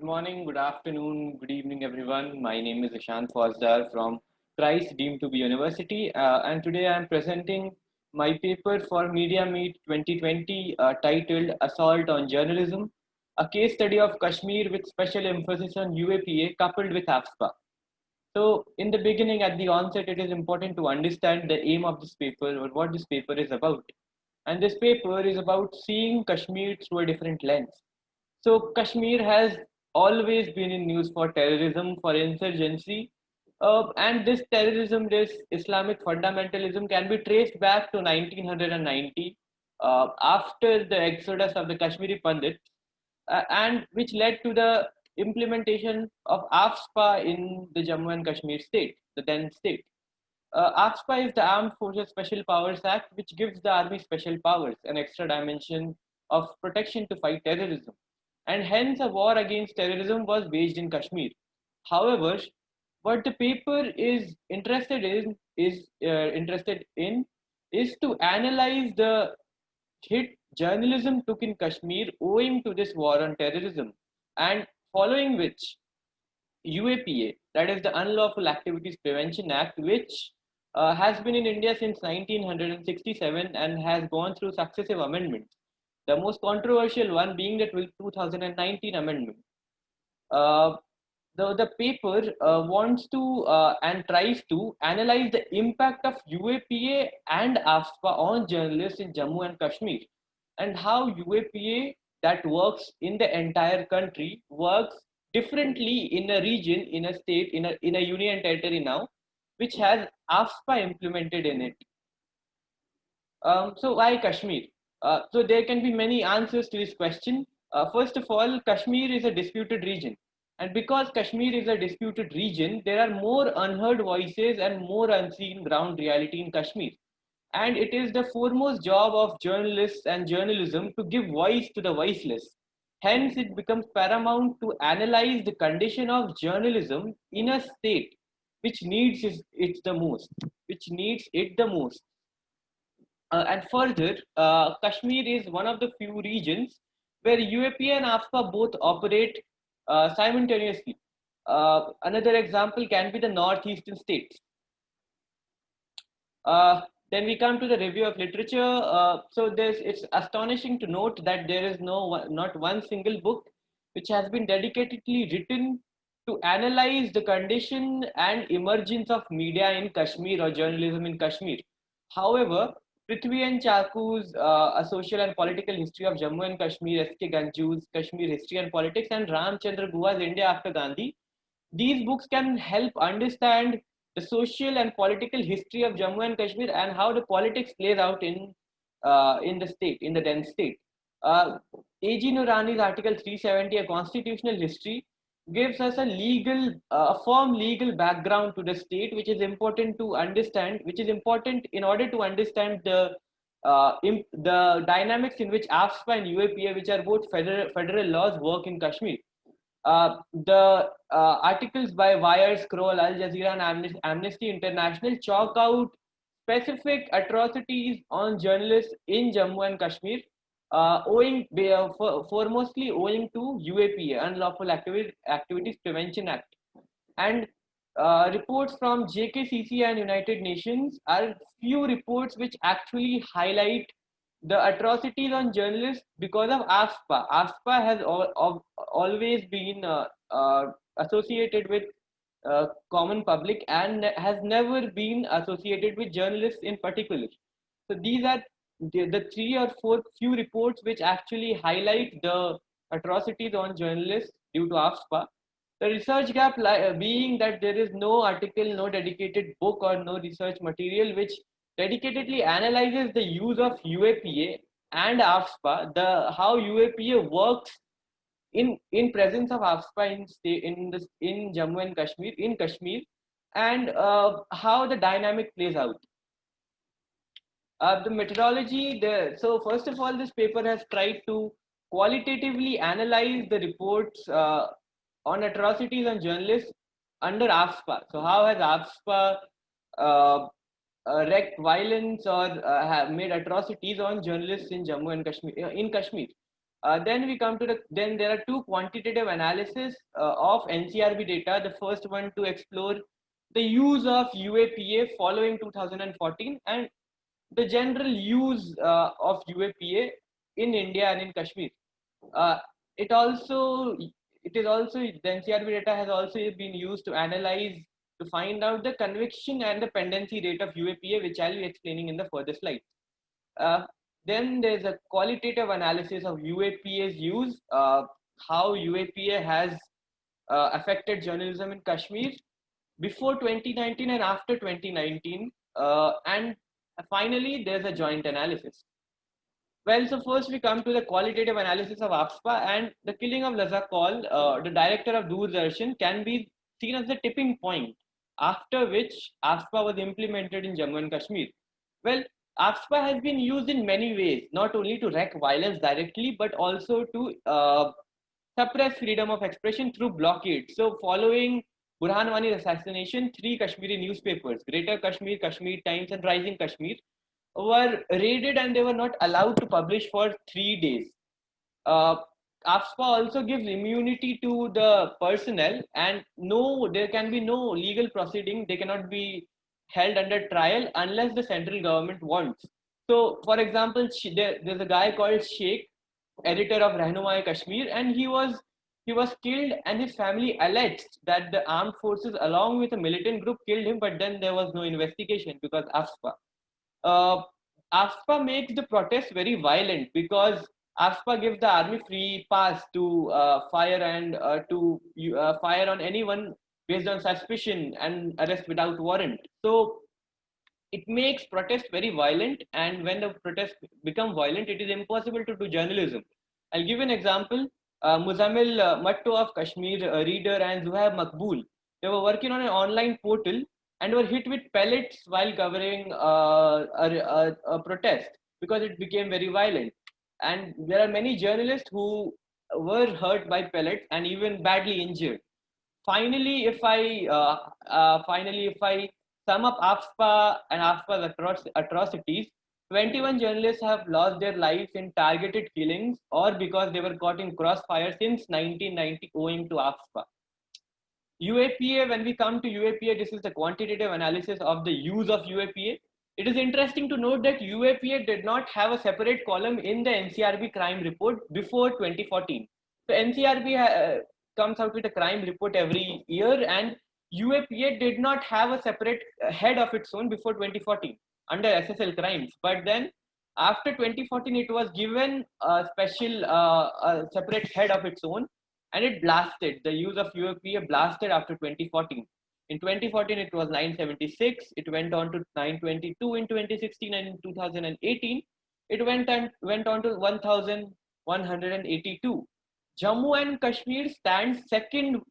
Good morning, good afternoon, good evening, everyone. My name is Ishant Fauzdar from Christ Deemed to be University, and today I am presenting my paper for Media Meet 2020 titled Assault on Journalism, a case study of Kashmir with special emphasis on UAPA coupled with AFSPA. So, in the beginning, at the onset, it is important to understand the aim of this paper or what this paper is about. And this paper is about seeing Kashmir through a different lens. So Kashmir has always been in news for terrorism, for insurgency, and this terrorism, this Islamic fundamentalism, can be traced back to 1990, after the exodus of the Kashmiri Pandits, and which led to the implementation of AFSPA in the Jammu and Kashmir state, the then state. AFSPA is the Armed Forces Special Powers Act, which gives the army special powers, an extra dimension of protection to fight terrorism. And hence, a war against terrorism was waged in Kashmir. However, what the paper is interested in is to analyze the hit journalism took in Kashmir owing to this war on terrorism, and following which UAPA, that is the Unlawful Activities Prevention Act, which has been in India since 1967 and has gone through successive amendments. The most controversial one being the 2019 amendment. Uh, the paper wants to and tries to analyze the impact of UAPA and AFSPA on journalists in Jammu and Kashmir, and how UAPA that works in the entire country works differently in a region, in a state, in a union territory now, which has AFSPA implemented in it. So why Kashmir? So there can be many answers to this question. First of all, Kashmir is a disputed region. And because Kashmir is a disputed region, there are more unheard voices and more unseen ground reality in Kashmir. And it is the foremost job of journalists and journalism to give voice to the voiceless. Hence, it becomes paramount to analyze the condition of journalism in a state which needs it the most, which needs it the most. And further, Kashmir is one of the few regions where UAP and AFPA both operate simultaneously. Another example can be the northeastern states. Then we come to the review of literature. It's astonishing to note that there is not one single book which has been dedicatedly written to analyze the condition and emergence of media in Kashmir or journalism in Kashmir. However, Prithvi and Chaku's A Social and Political History of Jammu and Kashmir, S.K. Ganju's Kashmir History and Politics, and Ramchandra Guha's India After Gandhi, these books can help understand the social and political history of Jammu and Kashmir and how the politics plays out in the state, in the then state. A.G. Nurani's Article 370, A Constitutional History, gives us a firm legal background to the state, which is important to understand, which is important in order to understand the dynamics in which AFSPA and UAPA, which are both federal laws, work in Kashmir. The articles by Wire, Scroll, Al Jazeera, and Amnesty International chalk out specific atrocities on journalists in Jammu and Kashmir, foremostly owing to UAPA, Unlawful Activities Prevention Act. And reports from JKCC and United Nations are few reports which actually highlight the atrocities on journalists because of AFSPA. AFSPA has always been associated with common public and has never been associated with journalists in particular. So these are the three or four few reports which actually highlight the atrocities on journalists due to AFSPA. The research gap being that there is no article, no dedicated book, or no research material which dedicatedly analyzes the use of UAPA and AFSPA, the how UAPA works in presence of AFSPA in Jammu and Kashmir, in Kashmir, and how the dynamic plays out. The methodology, so first of all, this paper has tried to qualitatively analyze the reports on atrocities on journalists under AFSPA. So how has AFSPA wreaked violence or have made atrocities on journalists in Jammu and Kashmir, in Kashmir? Then we come to then there are two quantitative analysis of NCRB data. The first one to explore the use of UAPA following 2014 and the general use of UAPA in India and in Kashmir. Uh, it also it is also the NCRB data has also been used to analyze to find out the conviction and the pendency rate of UAPA, which I'll be explaining in the further slides. Uh, then there's a qualitative analysis of UAPA's use, how UAPA has affected journalism in Kashmir before 2019 and after 2019. And finally, there's a joint analysis. Well, so first we come to the qualitative analysis of AFSPA, and the killing of Laza Kaul, the director of Doordarshan, can be seen as the tipping point after which AFSPA was implemented in Jammu and Kashmir. Well, AFSPA has been used in many ways, not only to wreak violence directly, but also to suppress freedom of expression through blockade. So, following Burhan Wani's assassination, three Kashmiri newspapers, Greater Kashmir, Kashmir Times, and Rising Kashmir, were raided and they were not allowed to publish for 3 days. Uh, AFSPA also gives immunity to the personnel, and there can be no legal proceeding. They cannot be held under trial unless the central government wants. So, for example, there's a guy called Sheikh, editor of Rahnumai Kashmir, and he was killed, and his family alleged that the armed forces, along with a militant group, killed him. But then there was no investigation because AFSPA. Uh, AFSPA makes the protest very violent because AFSPA gives the army free pass to fire and to fire on anyone based on suspicion and arrest without warrant. So it makes protest very violent, and when the protests become violent, it is impossible to do journalism. I'll give an example. Muzammil Matto of Kashmir Reader and Zuhaib Makbul, they were working on an online portal and were hit with pellets while covering a protest because it became very violent. And there are many journalists who were hurt by pellets and even badly injured. Finally, if I sum up AFSPA and AFSPA's atrocities, 21 journalists have lost their lives in targeted killings or because they were caught in crossfire since 1990 owing to AFSPA. UAPA, when we come to UAPA, this is the quantitative analysis of the use of UAPA. It is interesting to note that UAPA did not have a separate column in the NCRB crime report before 2014. So NCRB comes out with a crime report every year, and UAPA did not have a separate head of its own before 2014 under SSL crimes. But then after 2014, it was given a a separate head of its own, and it blasted. The use of UAPA blasted after 2014. In 2014, it was 976. It went on to 922 in 2016, and in 2018, it went on to 1182. Jammu and Kashmir stands second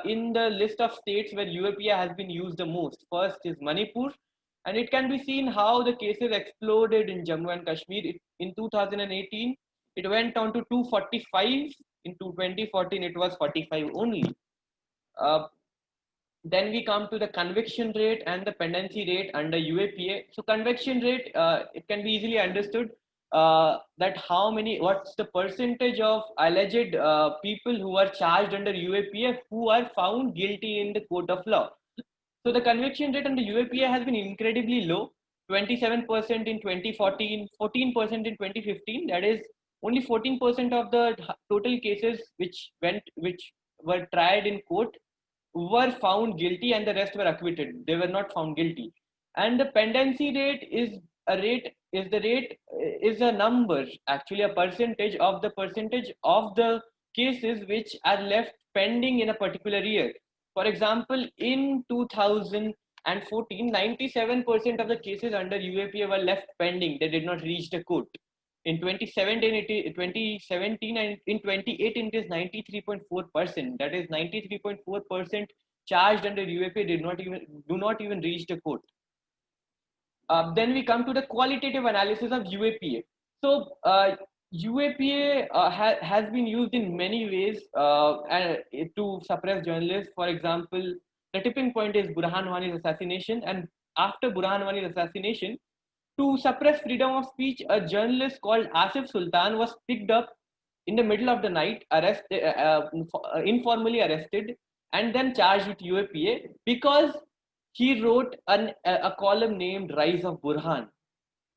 in the list of states where UAPA has been used the most. First is Manipur, and it can be seen how the cases exploded in Jammu and Kashmir. In 2018, it went on to 245. In 2014, it was 45 only. Uh, then we come to the conviction rate and the pendency rate under UAPA. So conviction rate, it can be easily understood that what's the percentage of alleged people who are charged under UAPA who are found guilty in the court of law. So the conviction rate under UAPA has been incredibly low, 27% in 2014, 14% in 2015. That is only 14% of the total cases which were tried in court were found guilty, and the rest were acquitted. They were not found guilty. And the pendency rate is a number, actually a percentage of the cases which are left pending in a particular year. For example, in 2014, 97% of the cases under UAPA were left pending. They did not reach the court. In 2017 and in 2018, it is 93.4%. That is 93.4% charged under UAPA do not even reach the court. Then we come to the qualitative analysis of UAPA. So UAPA has been used in many ways to suppress journalists. For example, the tipping point is Burhan Wani's assassination, and after Burhan Wani's assassination, to suppress freedom of speech, a journalist called Asif Sultan was picked up in the middle of the night, informally arrested, and then charged with UAPA because he wrote a column named Rise of Burhan.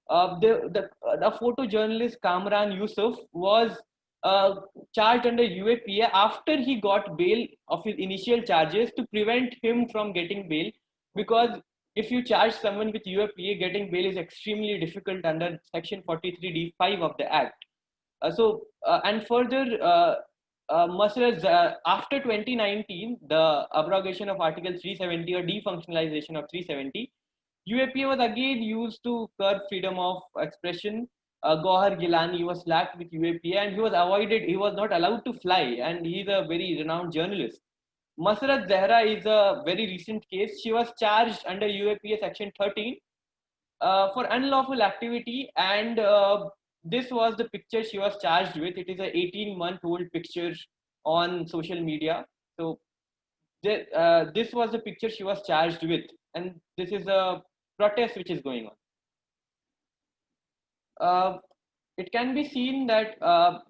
The photojournalist Kamran Yusuf was uh, charged under UAPA after he got bail of his initial charges to prevent him from getting bail, because if you charge someone with UAPA, getting bail is extremely difficult under Section 43D5 of the Act. And further, after 2019, the abrogation of Article 370 or defunctionalization of 370, UAPA was again used to curb freedom of expression. Gohar Gilani was slapped with UAPA and he was avoided, he was not allowed to fly, and he's a very renowned journalist. Masrat Zahra is a very recent case. She was charged under UAPA Section 13 for unlawful activity, and this was the picture she was charged with. It is a 18-month-old picture on social media. So this was the picture she was charged with, and this is a protest which is going on. It can be seen that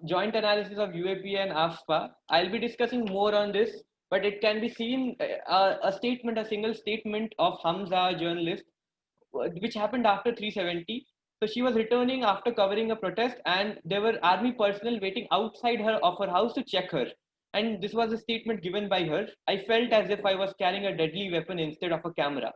joint analysis of UAPA and AFSPA, I'll be discussing more on this, but it can be seen a statement, a single statement of Hamza, a journalist, which happened after 370. So she was returning after covering a protest, and there were army personnel waiting outside her house to check her. And this was a statement given by her. I felt as if I was carrying a deadly weapon instead of a camera.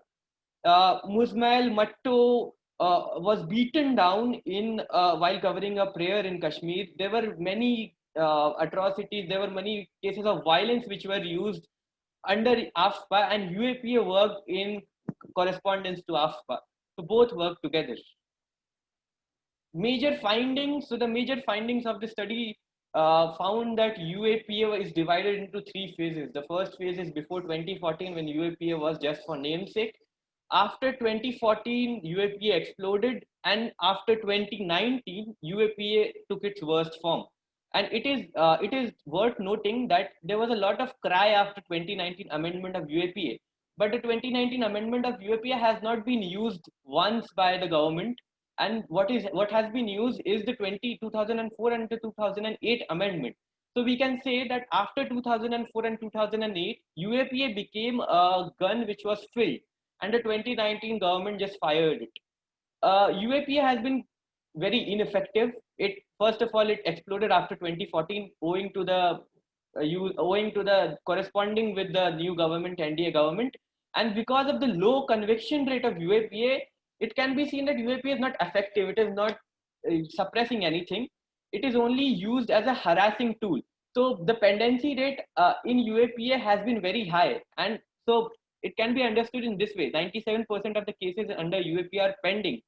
Muzmail Matto was beaten down in while covering a prayer in Kashmir. There were many atrocities. There were many cases of violence which were used under AFSPA, and UAPA worked in correspondence to AFSPA. So both work together. Major findings. So the major findings of the study found that UAPA is divided into three phases. The first phase is before 2014, when UAPA was just for namesake. After 2014, UAPA exploded, and after 2019, UAPA took its worst form. And it is worth noting that there was a lot of cry after 2019 amendment of UAPA, but the 2019 amendment of UAPA has not been used once by the government. And what has been used is the 2004 and the 2008 amendment. So we can say that after 2004 and 2008, UAPA became a gun which was filled, and the 2019 government just fired it. UAPA has been very ineffective. It first of all, it exploded after 2014, owing to the corresponding with the new government, NDA government, and because of the low conviction rate of UAPA, it can be seen that UAPA is not effective. It is not suppressing anything. It is only used as a harassing tool. So the pendency rate in UAPA has been very high, and so it can be understood in this way: 97% of the cases under UAPA are pending.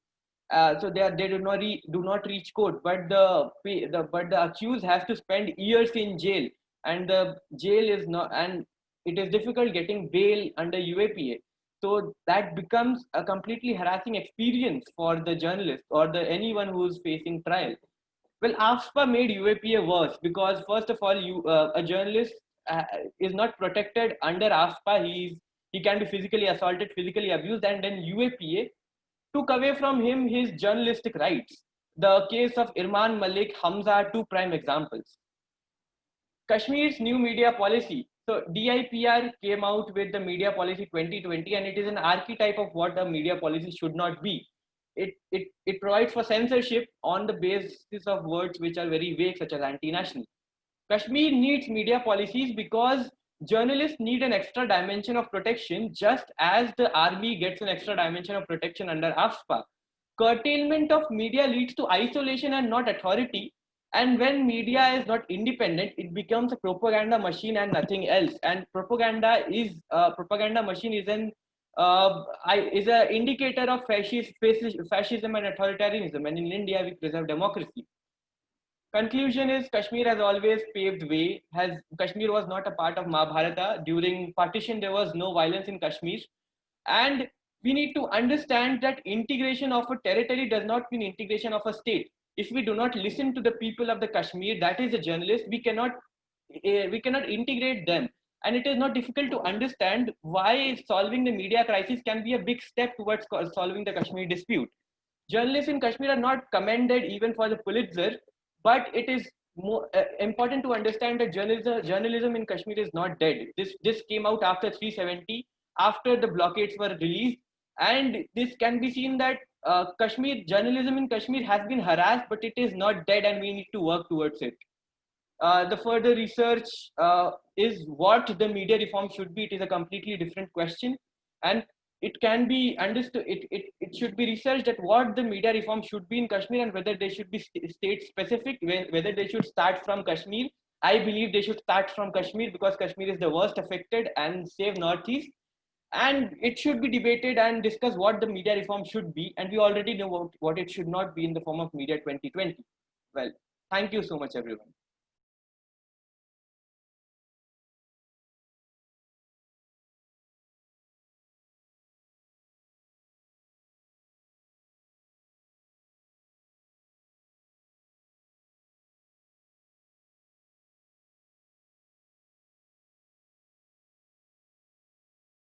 So they do not reach court, but the accused has to spend years in jail, and the jail is not, and it is difficult getting bail under UAPA. So that becomes a completely harassing experience for the journalist or the anyone who is facing trial. Well, AFSPA made UAPA worse because, first of all, a journalist is not protected under AFSPA. He can be physically assaulted, physically abused, and then UAPA took away from him his journalistic rights. The case of Irman Malik, Hamza are two prime examples. Kashmir's new media policy. So DIPR came out with the media policy 2020, and it is an archetype of what a media policy should not be. It provides for censorship on the basis of words which are very vague, such as anti-national. Kashmir needs media policies because journalists need an extra dimension of protection, just as the army gets an extra dimension of protection under AFSPA. Curtailment of media leads to isolation and not authority. And when media is not independent, it becomes a propaganda machine and nothing else. And propaganda machine is is an indicator of fascism and authoritarianism. And in India, we preserve democracy. Conclusion is Kashmir has always paved way. Kashmir was not a part of Mahabharata. During partition, there was no violence in Kashmir. And we need to understand that integration of a territory does not mean integration of a state. If we do not listen to the people of the Kashmir, that is the journalists, we cannot integrate them. And it is not difficult to understand why solving the media crisis can be a big step towards solving the Kashmir dispute. Journalists in Kashmir are not commended even for the Pulitzer, but it is more important to understand that journalism in Kashmir is not dead. This came out after 370, after the blockades were released, and this can be seen that Kashmir journalism in Kashmir has been harassed, but it is not dead, and we need to work towards it. The further research is what the media reform should be. It is a completely different question, and it can be understood. It should be researched at what the media reform should be in Kashmir and whether they should be state specific, whether they should start from Kashmir. I believe they should start from Kashmir because Kashmir is the worst affected and save Northeast. And it should be debated and discussed what the media reform should be. And we already know what it should not be in the form of Media 2020. Well, thank you so much, everyone.